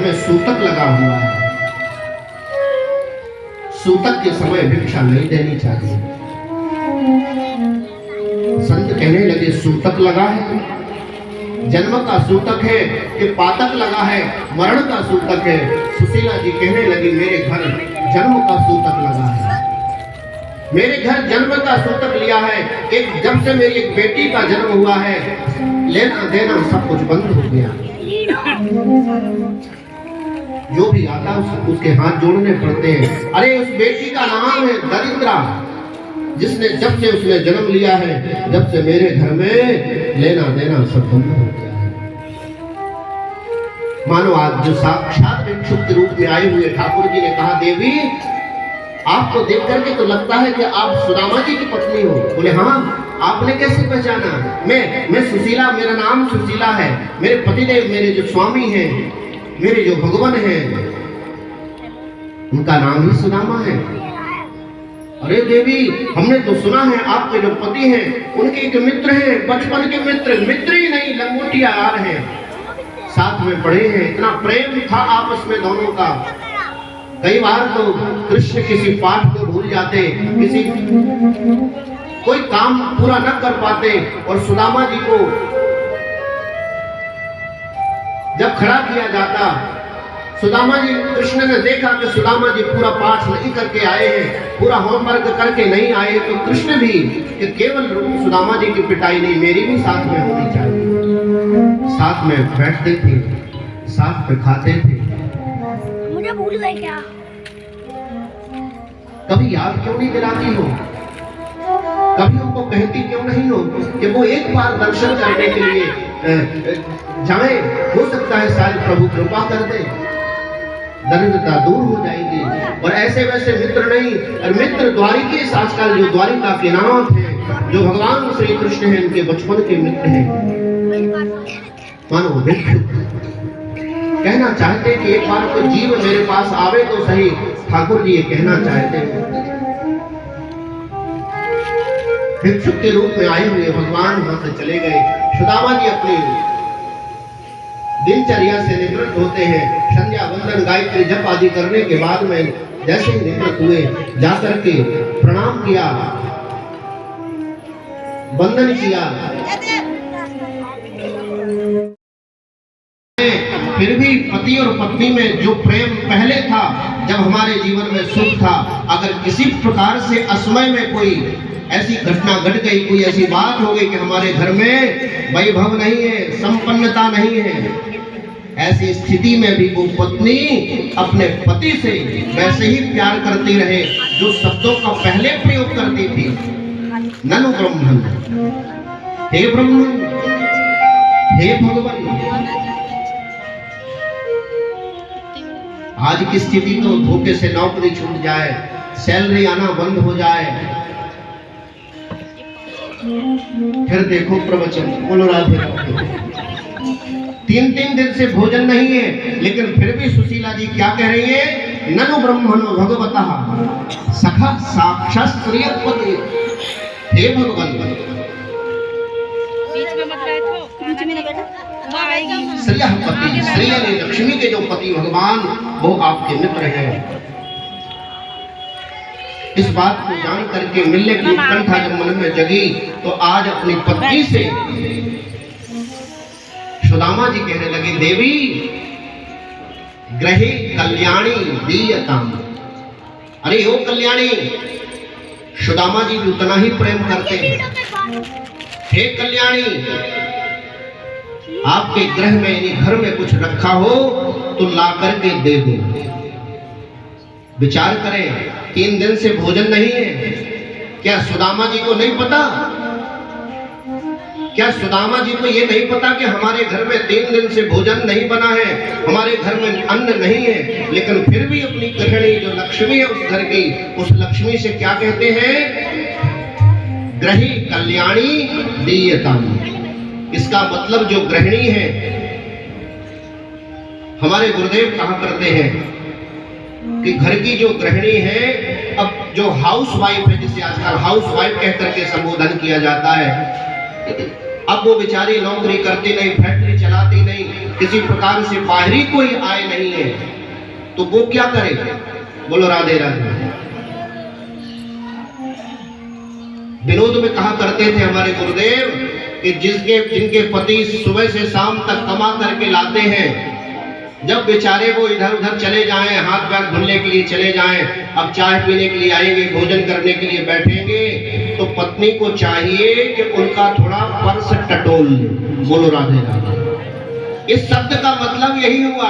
में सूतक लगा हुआ है। सूतक के समय भिक्षा नहीं देनी चाहिए। संत कहने लगे सूतक लगा है, जन्म का सूतक है कि पातक लगा है, मरण का सूतक है। सुशीला जी कहने लगी मेरे घर जन्म का सूतक लगा है, मेरे घर जन्म का सूतक लिया है। एक जब से मेरी एक बेटी का जन्म हुआ है, लेना देना सब कुछ बंद हो गया। जो भी आता उसके हाथ जोड़ने पड़ते हैं। अरे उस बेटी का नाम है दरिद्रा, जिसने जब से उसने जन्म लिया है, जब से मेरे घर में लेना देना सब बंद हो गया है। मानो आज जो साक्षात भिक्षुक के रूप में आए हुए ठाकुर जी ने कहा देवी आपको देख करके तो लगता है कि आप सुदामा जी की पत्नी हो। बोले हाँ, आपने कैसे पहचाना? मैं सुशीला, मेरा नाम सुशीला है। मेरे पतिदेव, मेरे जो स्वामी हैं, मेरे जो भगवान हैं, उनका नाम ही सुदामा है। अरे देवी, हमने तो सुना है आपके जो पति हैं उनके एक मित्र हैं, बचपन के मित्र ही नहीं लंगोटिया यार हैं, साथ में पढ़े हैं। इतना प्रेम था आपस में दोनों का। कई बार तो कृष्ण किसी पाठ को भूल जाते, किसी कोई काम पूरा न कर पाते, और सुदामा जी को जब खड़ा किया जाता, सुदामा जी, कृष्ण ने देखा कि सुदामा जी पूरा पाठ नहीं करके आए हैं, पूरा होमवर्क करके नहीं आए, तो कृष्ण भी कि केवल सुदामा जी की पिटाई नहीं, मेरी भी साथ में होनी चाहिए। साथ में बैठते थे, साथ में खाते थे। मुझे भूल गए क्या? कभी याद क्यों नहीं दिलाती हो? कभी उनको कहती क्यों नहीं हो कि वो एक बार दर्शन करने के लिए जाए? हो सकता है शायद प्रभु कृपा कर दे, दरिद्रता दूर हो जाएगी। और ऐसे वैसे मित्र नहीं, और मित्र द्वारिकेश, आजकल जो द्वारिका के नाथ हैं, जो भगवान श्री कृष्ण हैं, उनके बचपन के मित्र हैं। मानो भिक्षुक कहना चाहते कि एक बार कोई जीव मेरे पास आवे तो सही। ठाकुर जी ये कहना चाहते हैं। भिक्षुक के रूप में आए हुए भगवान वहां से चले गए। सुदामा जी अपनी दिनचर्या से निवृत्त होते हैं। संध्या वंदन गायत्री जप आदि करने के बाद में जैसे ही निवृत्त हुए, जाकर के प्रणाम किया, वंदन किया। फिर भी पति और पत्नी में जो प्रेम पहले था, जब हमारे जीवन में सुख था, अगर किसी प्रकार से असमय में कोई ऐसी घटना घट गई, कोई ऐसी बात हो गई कि हमारे घर में वैभव नहीं है, संपन्नता नहीं है, ऐसी स्थिति में भी वो पत्नी अपने पति से वैसे ही प्यार करती रहे जो शब्दों का पहले प्रयोग करती थी। ननु ब्रह्मन, हे ब्रह्मन, हे भगवान। आज की स्थिति तो धोखे से नौकरी छूट जाए, सैलरी आना बंद हो जाए, फिर देखो प्रवचन, बोलो राधे राधे। 3 दिन से भोजन नहीं है, लेकिन फिर भी सुशीला जी क्या कह रही है? ननु ब्रह्मणो भगवतः सखा साक्षात् श्रियपति। हे भगवान, बीच में मत बैठो, बीच में ना बैठो, श्रियपति, श्री यानी लक्ष्मी के जो पति भगवान, वो आपके मित्र हैं। इस बात को जान करके मिलने की उत्कंठा जब मन में जगी, तो आज अपनी पत्नी से सुदामा जी कहने लगे देवी ग्रहे कल्याणी दीयताम। अरे ओ कल्याणी, सुदामा जी भी उतना ही प्रेम करते हैं। हे कल्याणी, आपके ग्रह में यानी घर में कुछ रखा हो तो ला करके दे दो। विचार करें, 3 दिन से भोजन नहीं है। क्या सुदामा जी को नहीं पता? क्या सुदामा जी को ये नहीं पता कि हमारे घर में 3 दिन से भोजन नहीं बना है, हमारे घर में अन्न नहीं है? लेकिन फिर भी अपनी गृहिणी जो लक्ष्मी है उस घर की, उस लक्ष्मी से क्या कहते हैं? ग्रही कल्याणी दीयताम। इसका मतलब जो गृहिणी है, हमारे गुरुदेव कहा करते हैं कि घर की जो गृहिणी है, अब जो हाउस वाइफ है, जिसे आजकल हाउस वाइफ कहकर के संबोधन किया जाता है, अब वो बेचारी नौकरी करती नहीं, फैक्ट्री चलाती नहीं, किसी प्रकार से बाहरी कोई आय नहीं है, तो वो क्या करे? बोलो राधे राधे। विनोद में कहा करते थे हमारे गुरुदेव कि जिनके पति सुबह से शाम तक कमा करके लाते हैं, जब बेचारे वो इधर उधर चले जाएं, हाथ पैर धुलने के लिए चले जाएं, अब चाय पीने के लिए आएंगे, भोजन करने के लिए बैठेंगे, तो पत्नी को चाहिए कि उनका थोड़ा पर्स टटोल। बोलो राधे राधे। इस शब्द का मतलब यही हुआ।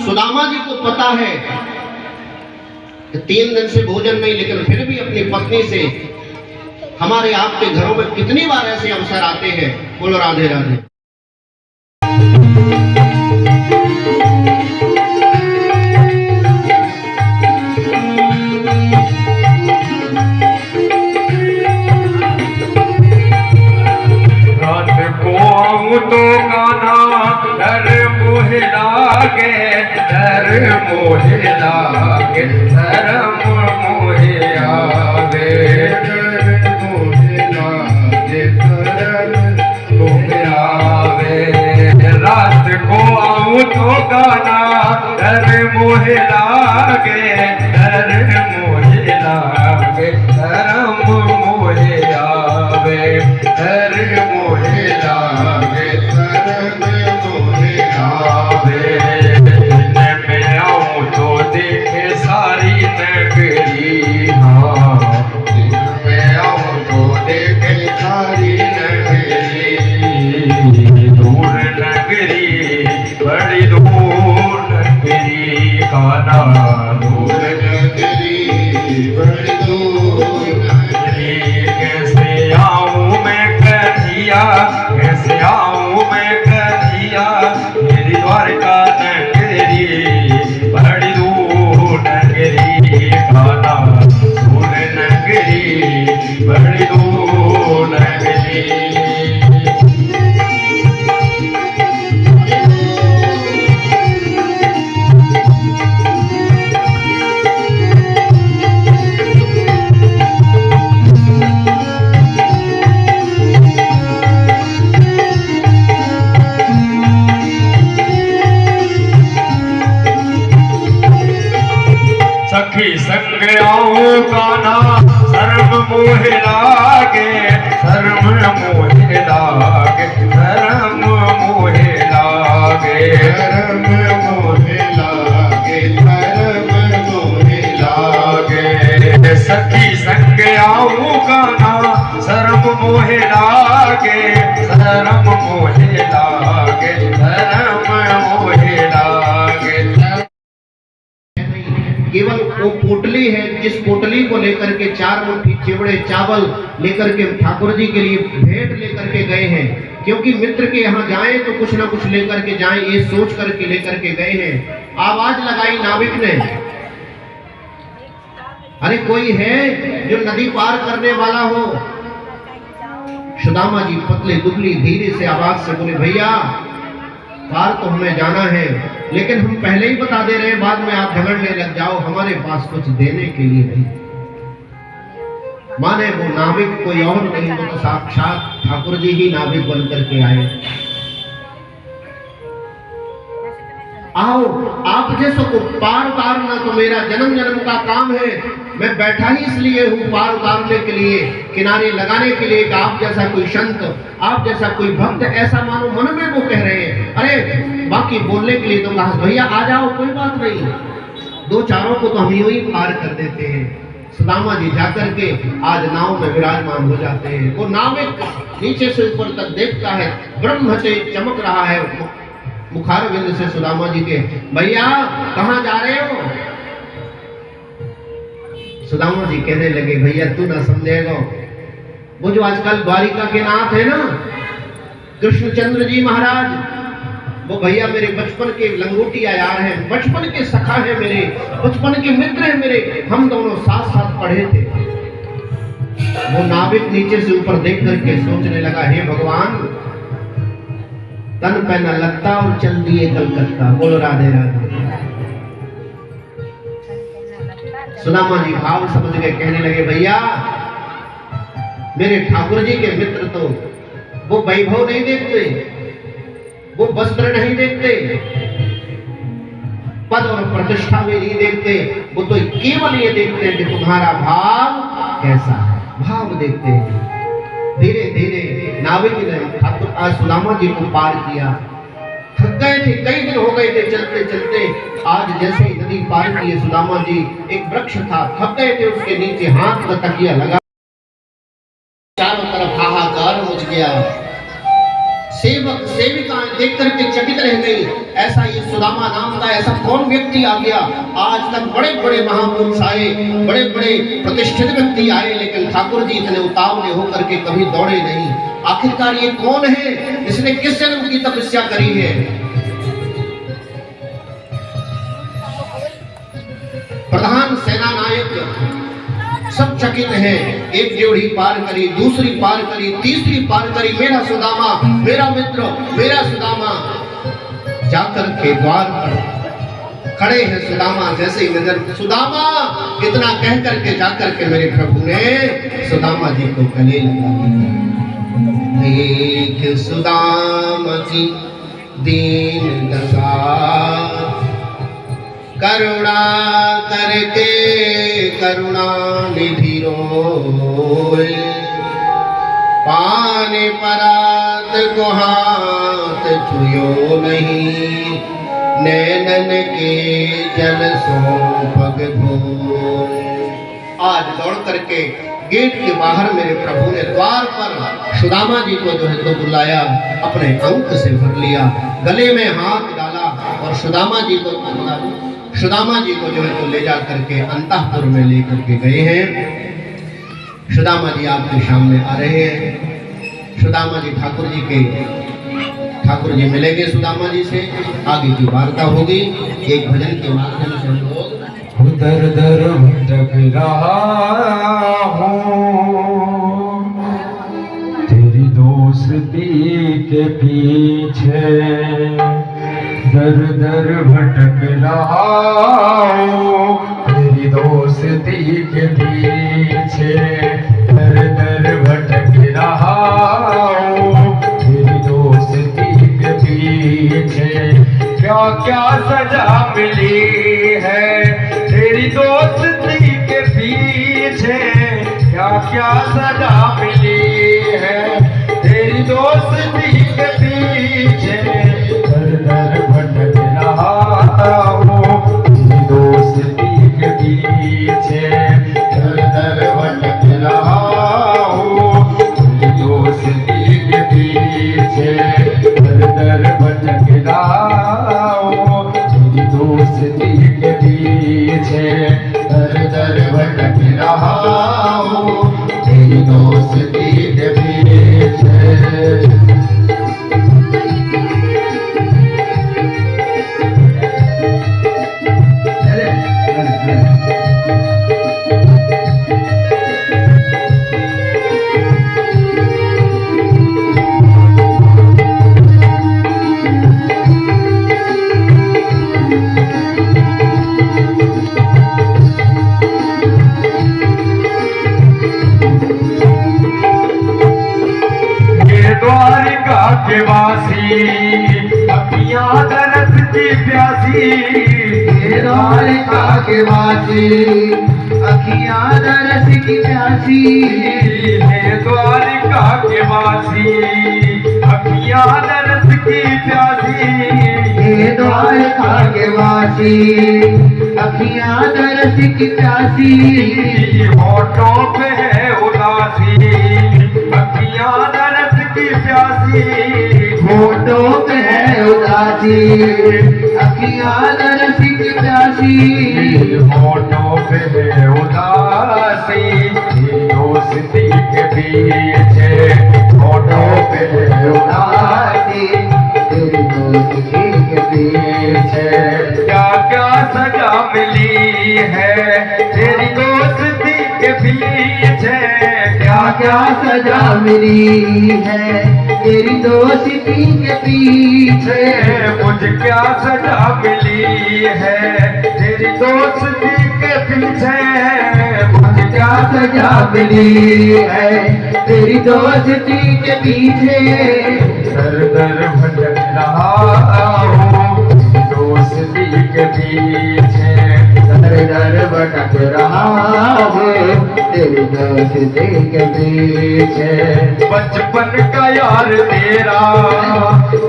सुदामा जी को पता है कि 3 दिन से भोजन नहीं, लेकिन फिर भी अपनी पत्नी से, हमारे आपके घरों में कितनी बार ऐसे अवसर आते हैं। बोलो राधे राधे। तो गाना डर मोहे लागे, डर मोहे लागे, शरम मोहे आवे, डर मोहे लागे, शरम मोहे आवे। रात को आऊं तो गाना डर मोहे लागे, डर मोहे लागे, शरम मोहे आवे, डर मोहे लागे, देखे सारी नगरी, हाँ मैं आऊं तो देखे सारी नगरी, दूर नगरी बड़ी दूर नगरी, काना दूर नगरी बड़ी दूर नगरी। कैसे आऊं मैं कन्हैया, कैसे आऊं मैं कन्हैया, मेरी द्वारका नगरी बड़ी दूर नगरी, काना दूर नगरी बड़ी दूर नगरी। सखी संग आऊं काना शर्म मोहे लागे, शर्म मोहे लागे, शर्म मोहे लागे, शर्म मोहे लागे, शर्म मोहे लागे। सखी संग आऊं काना शर्म मोहे लागे, शर्म मोहे लागे, शर्म मोहे लागे। केवल वो पोटली है, जिस पोटली को लेकर के 4 मुट्ठी चिवड़े चावल लेकर के ठाकुर जी के लिए भेंट लेकर के गए हैं, क्योंकि मित्र के यहाँ जाएं तो कुछ ना कुछ लेकर के जाएं, ये सोच करके लेकर के गए हैं। आवाज लगाई नाविक ने, अरे कोई है जो नदी पार करने वाला हो? सुदामा जी पतले दुबली धीरे से आवाज से बोले, भैया पार तो हमें जाना है, लेकिन हम पहले ही बता दे रहे हैं, बाद में आप झगड़ने लग जाओ, हमारे पास कुछ देने के लिए नहीं। माने वो नाविक कोई और नहीं, वो तो साक्षात ठाकुर जी ही नाविक बन करके आए। आओ आप जैसो को पार उतारना तो मेरा जन्म जन्म का काम है। मैं बैठा ही इसलिए हूँ पार उतारने के लिए, किनारे लगाने के लिए कि आप जैसा कोई संत, आप जैसा कोई भक्त, ऐसा मानो मन में वो कह रहे हैं। अरे बाकी बोलने के लिए तो कहा भैया आ जाओ, कोई बात नहीं, 2-4 को तो हम यूं ही पार कर देते हैं। सुदामा जी जाकर के आज नाव में विराजमान हो जाते हैं। वो नाविक नीचे से ऊपर तक देखता है, ब्रह्म से चमक रहा है मुखार बिंद से सुदामा जी के। भैया कहाँ जा रहे हो? सुदामा जी कहने लगे, भैया तू ना समझेगा, वो जो आजकल द्वारिका के नाथ है ना, कृष्णचंद्र जी महाराज, वो भैया मेरे बचपन के लंगोटिया यार हैं, बचपन के सखा हैं, मेरे बचपन के मित्र हैं मेरे, हम दोनों साथ साथ पढ़े थे। वो नाविक नीचे से ऊपर देख करके सोचने लगा, हे भगवान, तन पे न लगता और चल दिए कलकत्ता। बोलो राधे राधे। सुदामा जी भाव समझ गए, कहने लगे, भैया मेरे ठाकुर जी के मित्र तो वो वैभव नहीं देखते, वो वस्त्र नहीं देखते, पद और प्रतिष्ठा में नहीं देखते, वो तो केवल ये देखते हैं कि तुम्हारा भाव कैसा है, भाव देखते हैं। धीरे धीरे नाविक ने ठाकुर आज सुदामा जी को पार किया। थक गए थे, कई दिन हो गए थे चलते चलते। आज जैसे ही नदी पार किए सुदामा जी, एक वृक्ष था, थक गए थे, उसके नीचे हाथ का तकिया लगा, चारों तरफ हाहाकार मच गया। सेवक सेविकाएं देख करके चकित रह गई, ऐसा ये सुदामा नाम का ऐसा कौन व्यक्ति आ गया। आज तक बड़े बड़े महापुरुष आए, बड़े बड़े प्रतिष्ठित व्यक्ति आए, लेकिन ठाकुर जी इतने उतावले होकर के कभी दौड़े नहीं। आखिरकार ये कौन है, इसने किस जन्म की तपस्या करी है। प्रधान सेना नायक सब चकित है। एक ड्योढ़ी पार करी, दूसरी पार करी, तीसरी पार करी, मेरा सुदामा, मेरा मित्र, मेरा सुदामा। जाकर के द्वार पर खड़े हैं सुदामा, जैसे ही नजर सुदामा इतना कह करके जाकर के मेरे प्रभु ने सुदामा जी को गले लगा दिया। देख सुदामा की दीन दशा, करुणा करके करुणा निधि रोए, पाने परात को हाथ छुयो नहीं, नैनन के जल सो पग धोए। आज दौड़ करके गेट के बाहर मेरे प्रभु ने द्वार पर सुदामा जी को जो है तो बुलाया, अपने अंक से भर लिया, गले में हाथ डाला और सुदामा जी को जो है तो ले जा करके अंतःपुर में लेकर के गए हैं। सुदामा जी आपके सामने आ रहे हैं। सुदामा जी ठाकुर जी मिलेंगे सुदामा जी से, आगे की वार्ता होगी। एक भजन के माध्यम से हम लोग दर दर भटक रहा हूँ तेरी दोस्ती के पीछे, दर दर भटक रहा हूँ तेरी दोस्ती के पीछे, दर दर भटक रहा हूँ तेरी दोस्ती के पीछे। क्या क्या सजा मिली है तेरी दोस्ती के पीछे, क्या क्या सजा मिली है तेरी दोस्ती के पीछे, दर दर भटक रहा हूँ तेरी दोस्ती के पीछे, दर दर भटक रहा हूँ तेरी दोस्ती के पीछे, दर दर भटक रहा हूँ तेरी दोस्ती के पीछे, दर दर भटक रहा हूँ तेरी दोस्ती के पीछे। द्वारिका के वासी अखियां दरस की प्यासी, द्वारिका के वासी अखियां दरस की प्यासी, द्वारिका के वासी अखियां दरस की प्यासी, द्वारिका के वासी अखियां दरस की प्यासी, होठों पे है उदासी अखियां दरस की प्यासी, होठों पे है उदासी अखियां दरस की प्यासी, होठों पे है उदासी दोस्ती के पीछे, होठों पे है उदासी तेरी दोस्ती के पीछे। क्या क्या सजा मिली है तेरी दोस्ती के पीछे, क्या क्या सजा मिली है तेरी दोस्ती के पीछे, मुझे क्या सजा मिली है तेरी दोस्ती के पीछे, मुझे क्या सजा मिली है तेरी दोस्ती के पीछे, दर दर भटक रहा हूँ दोस्ती के पीछे। दर दर भटक रहा हूँ तेरी दोस्ती के पीछे। बचपन का यार तेरा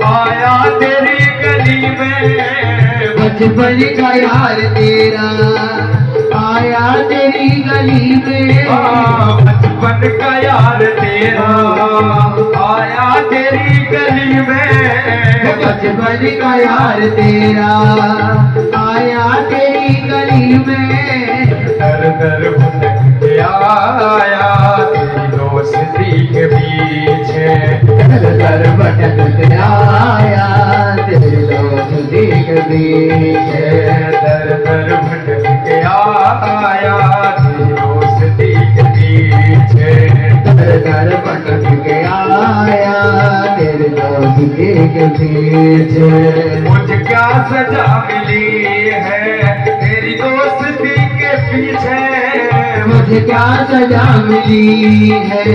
आया तेरी गली में। बचपन का यार तेरा आया तेरी गली में। बचपन का यार तेरा आया तेरी गली में। बचपन का यार तेरा आया तेरी गली में। दर दर भटक के आया तेरी दोस्ती के पीछे। दर दर भटक के आया तेरी दोस्ती के पीछे। दर दर भटक के आया तेरी दोस्ती के पीछे। दर दर भटक के आया तेरी दोस्ती के पीछे। मुझे क्या सजा मिली है तेरी दोस्ती के पीछे। मुझे क्या सजा मिली है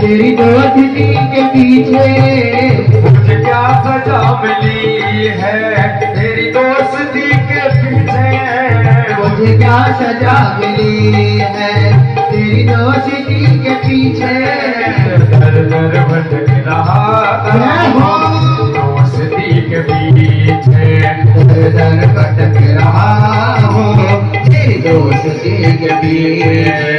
तेरी दोस्ती के पीछे। मुझे क्या सजा मिली है तेरी दोस्ती के पीछे। मुझे क्या सजा मिली है तेरी दोस्ती के पीछे। दर दर भटक रहा हूँ दोस्ती के पीछे। दर दर भटक रहा हूँ तेरी दोस्ती के पीछे।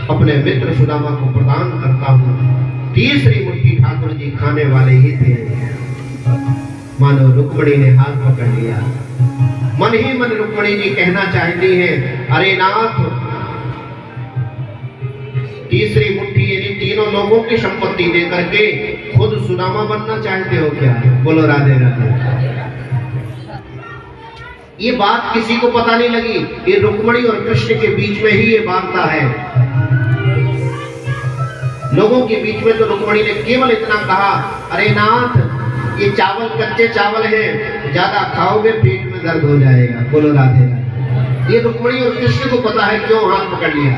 अपने मित्र सुदामा को प्रदान करता हूँ। तीसरी मुट्ठी ठाकुर जी खाने वाले ही थे। मानो रुक्मणी ने हाथ पकड़ लिया। मन ही मन रुक्मणी जी कहना चाहती है, अरे नाथ, तीसरी मुट्ठी यानी तीनों लोगों की संपत्ति दे करके खुद सुदामा बनना चाहते हो क्या? बोलो राधे राधे। ये बात किसी को पता नहीं लगी। ये रुक्मणी और कृष्ण के बीच में ही ये वार्ता है। लोगों के बीच में तो रुक्मणी ने केवल इतना कहा, अरे नाथ, ये चावल कच्चे चावल हैं, ज्यादा खाओगे पेट में दर्द हो जाएगा। बोलो राधे राधे। ये रुक्मणी और कृष्ण को पता है क्यों हाथ पकड़ लिया।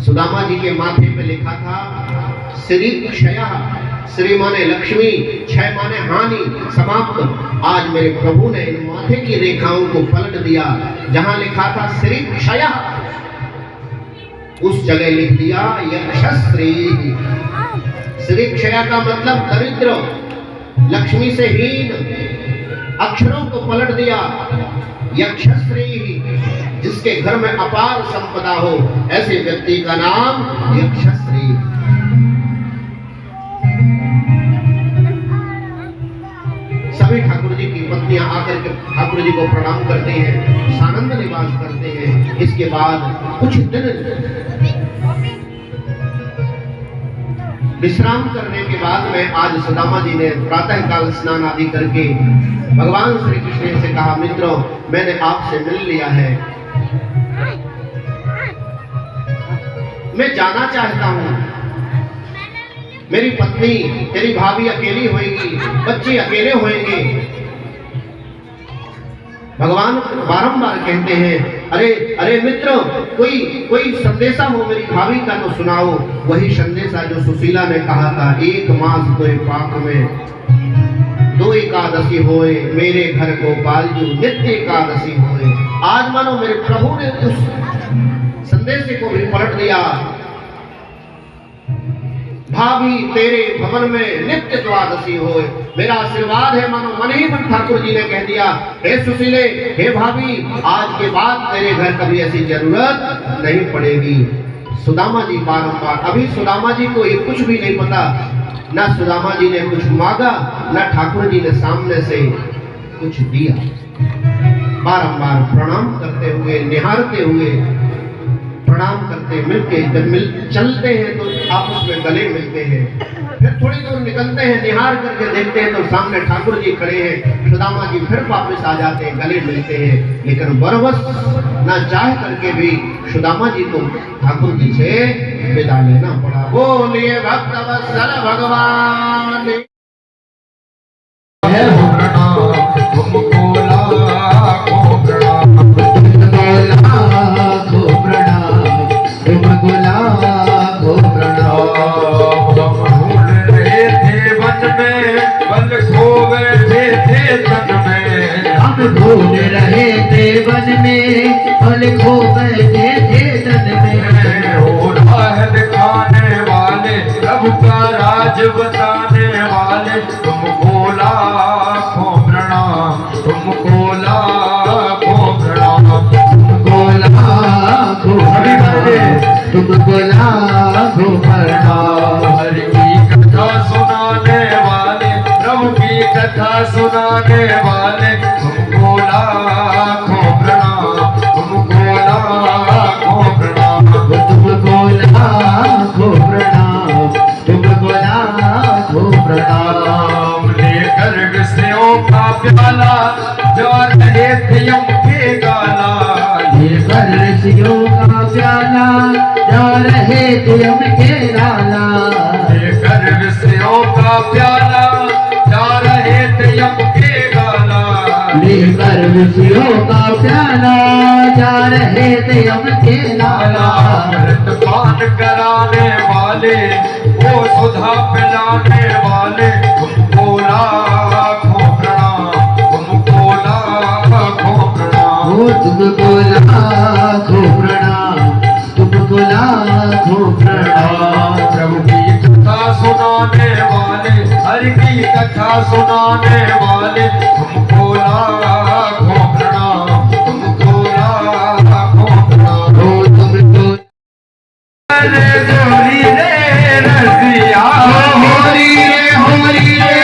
सुदामा जी के माथे पे लिखा था श्री क्षय। श्री माने लक्ष्मी, क्षय माने हानि, समाप्त। आज मेरे प्रभु ने इन माथे की रेखाओं को पलट दिया। जहां लिखा था श्री क्षय, उस जगह लिख दिया यक्षश्री। श्री क्षय का मतलब दरिद्र, लक्ष्मी से हीन। अक्षरों को पलट दिया। यक्षश्री, जिसके घर में अपार संपदा हो, ऐसे व्यक्ति का नाम यक्षश्री। सभी ठाकुर जी की पत्नियां आकर के ठाकुर जी को प्रणाम करते हैं, सानंद निवास करते हैं। इसके बाद कुछ दिन विश्राम करने के बाद में आज सुदामा जी ने प्रातः काल स्नान आदि करके भगवान श्री कृष्ण से कहा, मित्रों, मैंने आपसे मिल लिया है, मैं जाना चाहता हूं। मेरी पत्नी, तेरी भाभी अकेली होएगी, बच्चे अकेले होंगे। भगवान बारंबार कहते हैं, अरे अरे मित्र, कोई संदेशा हो मेरी भाभी का तो सुनाओ। वही संदेशा जो सुशीला ने कहा था, एक मास तो पाक में 2 एकादशी होए, मेरे घर को पालजू नित्य एकादशी होए। आज मानो मेरे प्रभु ने उस संदेश को भी पलट दिया। भाभी तेरे भवन में नित्य द्वादशी होए, मेरा आशीर्वाद है। मानो मन ही मन ठाकुर जी ने कह दिया, हे सुशीले, हे भाभी, आज के बाद तेरे घर कभी ऐसी जरूरत नहीं पड़ेगी। सुदामा जी बारंबार, अभी सुदामा जी को ये कुछ भी नहीं पता, ना सुदामा जी ने कुछ मांगा, ना ठाकुर जी ने सामने से कुछ दिया। बारंबार प्रणाम करते हुए, निहारते हुए, प्रणाम करते, मिलके जब चलते हैं तो आपस में गले मिलते हैं। फिर थोड़ी दूर निकलते हैं, निहार करके देखते हैं तो सामने ठाकुर जी खड़े हैं। सुदामा जी फिर वापस आ जाते हैं, गले मिलते हैं। लेकिन बरबस ना चाह करके भी सुदामा जी को ठाकुर जी से विदा लेना पड़ा। बोलिए भक्तवत्सल भगवान। लाखों प्रणाम। बताने वाले तुमको लाखों प्रणाम, तुमको लाखों प्रणाम, तुमको लाखों प्रणाम, तुमको लाखों प्रणाम। हरि की कथा सुनाने वाले, प्रभु की कथा सुनाने वाले तुमको लाखों प्रणाम, तुमको लाखों प्रणाम, तुमको लाखों प्रणाम, तुमको लाखों प्रणाम। लेकर विषयों का प्याला जा रहे थे यम के गाला, लेकर ऋषियों का प्याला जा रहे थे यम के लाला। लेकर विषयों का प्याला जा रहे थे यम के गाला, लेकर ऋषियों का प्याला जा रहे थे यम के लाला। अमृत पान कराने वाले, वो सुधा पिलाने वाले तुमको लाखों प्रणाम, तुमको लाखों प्रणाम, ओ तुमको लाखों प्रणाम, तुमको लाखों प्रणाम। प्रभु की कथा सुनाने वाले, हरि की कथा सुनाने वाले तुमको लाखों प्रणाम, तुमको लाखों प्रणाम। ओ तुमको अरे गोरी रे रसिया, होरी रे होरी रे,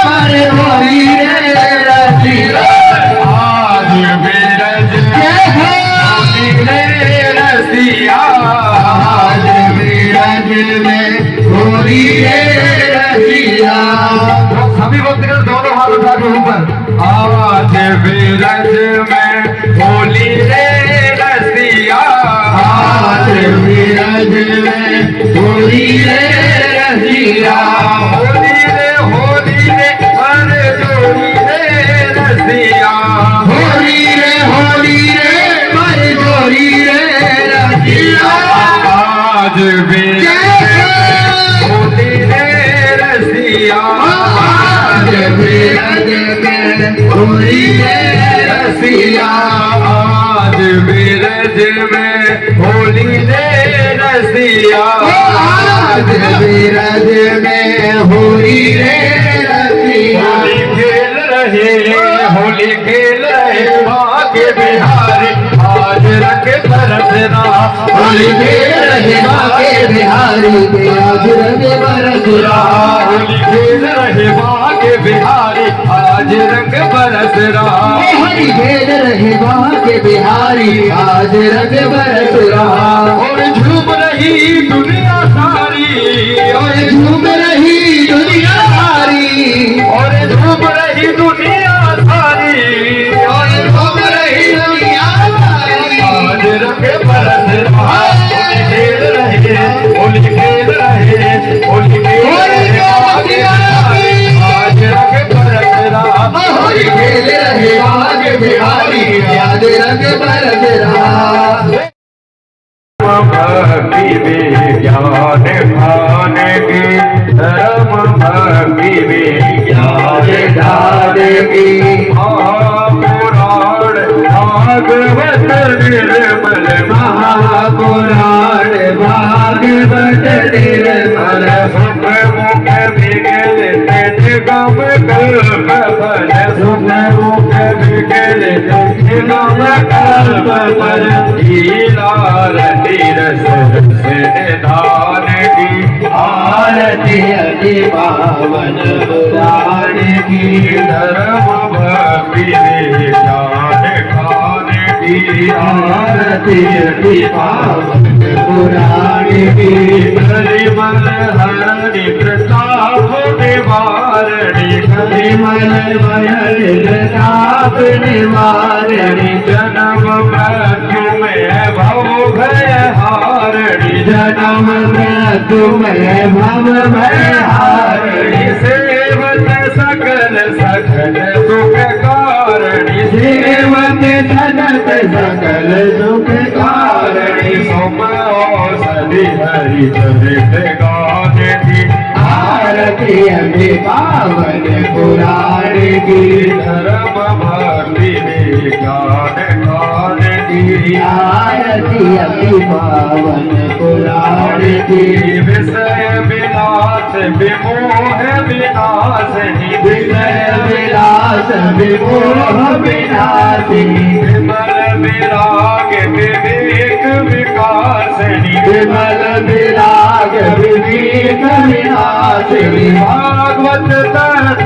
अरे होरी रे रसिया। आज बिरज होली रे रसिया, आज बिरज में होरी रे रसिया। सभी भक्त दोनों हाथ उठा के ऊपर, आज बिरज में होली रे रसिया, आज बिरज में होरी रे रसिया। होली रे अरे जोड़ी रे रसिया, होरी रे अरे जोरी रे रसिया। आज बिरज होली रे रसिया, आज बिरज में होरी रे रसिया। आज बिरज में होली रे रसिया, आज बिरज में होरी रे रसिया। होली खेल रहे माँ के बिहारी, आज रंग बरसना, होली खेल रहे माँ के बिहारी के आज रंग बरसना। होली खेल रहे माँ के बिहारी, आज रंग बरस रहा, होली खेल रहे माँ के बिहारी आज रंग बरस रहा। और झूम रही दुनिया सारी, और झूम रही दुनिया सारी, और झूम रही दुनिया सारी, और झूम रही दुनिया सारी। आज रंग बरस रहा, होली खेल रहे, होली खेल रहे, होली खेल रहे माँ के बिहारी, आज रंग बरस रहा, होली खेल रहे माँ के बिहारी आज रंग बरस रहा। भक्ति विज्ञान भान की, धर्म भक्ति विज्ञान ढाल की महापुराण भागवत निर्मल, महापुराण भागवत निर्मल। सुख मुख बिगल निगम कल्प फल, सुख मुख बिगल निगम कल्प फल, लीला रस निधान की, आरती अति पावन पुराण की। धर्म भक्ति विज्ञान खान की, आरती अति पावन पुराण की। परिमल हरि प्रताप निवारणी, परिमल मयल प्रताप निवारणी। जन्म मृत्यु में भव भय हारणी, जन्म मृत्यु में भव भय हारणी। सेवत सकल सकल सुख कारणी, सेवत सनत सकल सुख कारणी। सुम औषधि हरि चरित गान की, आरती अति पावन पुराण की। धर्म भक्ति विज्ञान खान की, आरती अति पावन पुराण की। विषय विलास विमोह विनाशिनी विषय विलास विमोह विनाशिनी विमल विराग विवेक विकासिनी विमल विराग विवेक विनाशिनी भागवत तत्व